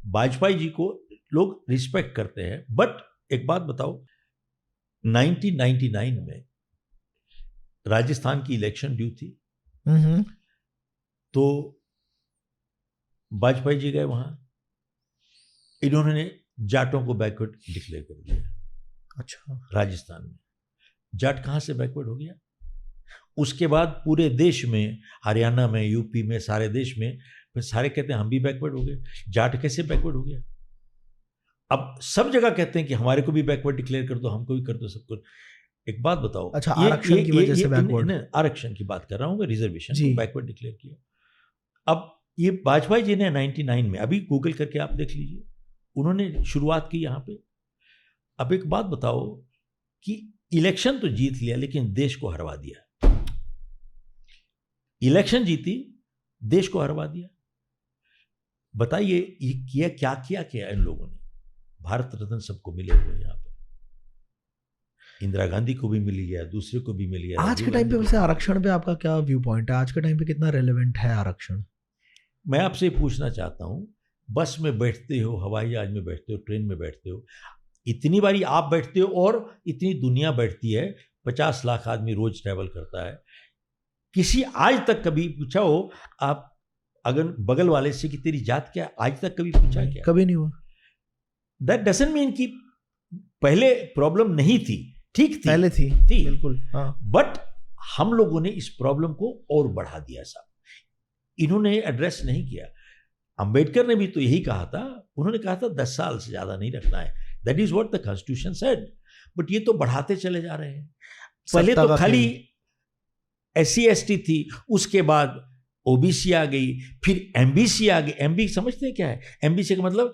वाजपेयी जी को लोग रिस्पेक्ट करते हैं, बट एक बात बताओ, 1999 में राजस्थान की इलेक्शन ड्यू थी, तो वाजपेयी जी गए वहां, इन्होंने जाटों को बैकवर्ड डिक्लेयर कर दिया। अच्छा, राजस्थान में जाट कहां से बैकवर्ड हो गया? उसके बाद पूरे देश में, हरियाणा में, यूपी में, सारे देश में फिर सारे कहते हैं हम भी बैकवर्ड हो गए। जाट कैसे बैकवर्ड हो गया? अब सब जगह कहते हैं कि हमारे को भी बैकवर्ड डिक्लेयर कर दो, हमको भी कर दो, सबको। एक बात बताओ, अच्छा, आरक्षण की वजह से बैकवर्ड? आरक्षण की बात कर रहा हूं मैं, रिजर्वेशन को बैकवर्ड डिक्लेयर किया। अब ये वाजपेयी जी ने 99 में, अभी गूगल करके आप देख लीजिए, उन्होंने शुरुआत की यहां पे। अब एक बात बताओ कि इलेक्शन तो जीत लिया, लेकिन देश को हरवा दिया। इलेक्शन जीती, देश को हरवा दिया। बताइए ये किया क्या? किया इन लोगों ने? भारत रत्न सबको मिले हुए यहाँ पर, इंदिरा गांधी को भी मिल गया, दूसरे को भी मिल गया। आज के टाइम पे वैसे आरक्षण पे आपका क्या व्यू पॉइंट है? आज के टाइम पे कितना रेलेवेंट है आरक्षण? मैं आपसे पूछना चाहता हूं, बस में बैठते हो, हवाई जहाज में बैठते हो, ट्रेन में बैठते हो, इतनी बारी आप बैठते हो और इतनी दुनिया बैठती है, 50 लाख आदमी रोज ट्रैवल करता है। किसी आज तक कभी पूछा हो आप अगर बगल वाले से कि तेरी जात क्या? आज तक कभी पूछा क्या? कभी नहीं हुआ। दैट डजंट मीन कि पहले प्रॉब्लम नहीं थी, ठीक थी, पहले थी बिल्कुल, हाँ। बट हम लोगों ने इस प्रॉब्लम को और बढ़ा दिया साहब, इन्होंने एड्रेस नहीं किया। अंबेडकर ने भी तो यही कहा था, उन्होंने कहा था 10 साल से ज्यादा नहीं रखना है, that is what the constitution said, but ये तो बढ़ाते चले जा रहे हैं। पहले तो खाली SC ST थी, उसके बाद OBC आ गई, फिर MBC आ गई। MBC समझते हैं क्या है? MBC का मतलब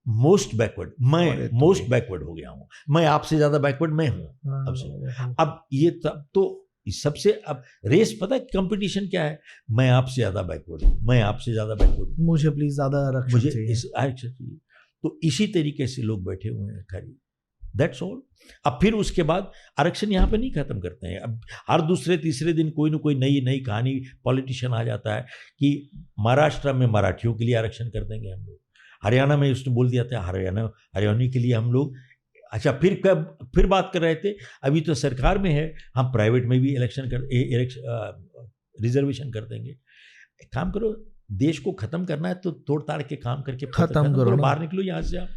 मोस्ट बैकवर्ड। मैं मोस्ट बैकवर्ड हो गया हूं, मैं आपसे ज्यादा बैकवर्ड मैं हूं। अब ये तब तो सबसे, अब रेस पता है कंपटीशन क्या है? मैं आपसे ज्यादा बैकवर्ड हूं, मैं आपसे ज्यादा बैकवर्ड हूं, मुझे प्लीज ज्यादा आरक्षण चाहिए, आरक्षण चाहिए। तो इसी तरीके से लोग बैठे हुए हैं खाली, दैट्स ऑल। अब फिर उसके बाद आरक्षण यहाँ पे नहीं खत्म करते हैं। अब हर दूसरे तीसरे दिन कोई ना कोई नई कहानी पॉलिटिशियन आ जाता है कि महाराष्ट्र में मराठियों के लिए आरक्षण कर देंगे हम लोग, हरियाणा में उसने बोल दिया था हरियाणा के लिए हम लोग। अच्छा, फिर बात कर रहे थे, अभी तो सरकार में है, हम प्राइवेट में भी रिजर्वेशन कर देंगे। एक काम करो, देश को खत्म करना है तो तोड़ ताड़ के काम करके खत्म करो, बाहर निकलो यहाँ से आप।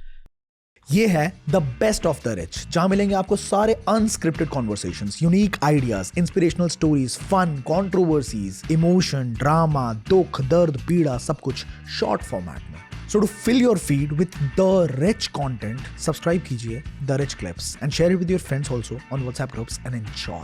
ये है the best of the rich, जहां मिलेंगे आपको सारे unscripted conversations, unique ideas, inspirational stories, fun, controversies, emotion, drama, दुख, दर्द, पीड़ा, सब कुछ शॉर्ट फॉर्मेट में। So to fill your feed with the rich content, subscribe कीजिए The Rich Clips and share it with your friends also on WhatsApp groups and enjoy.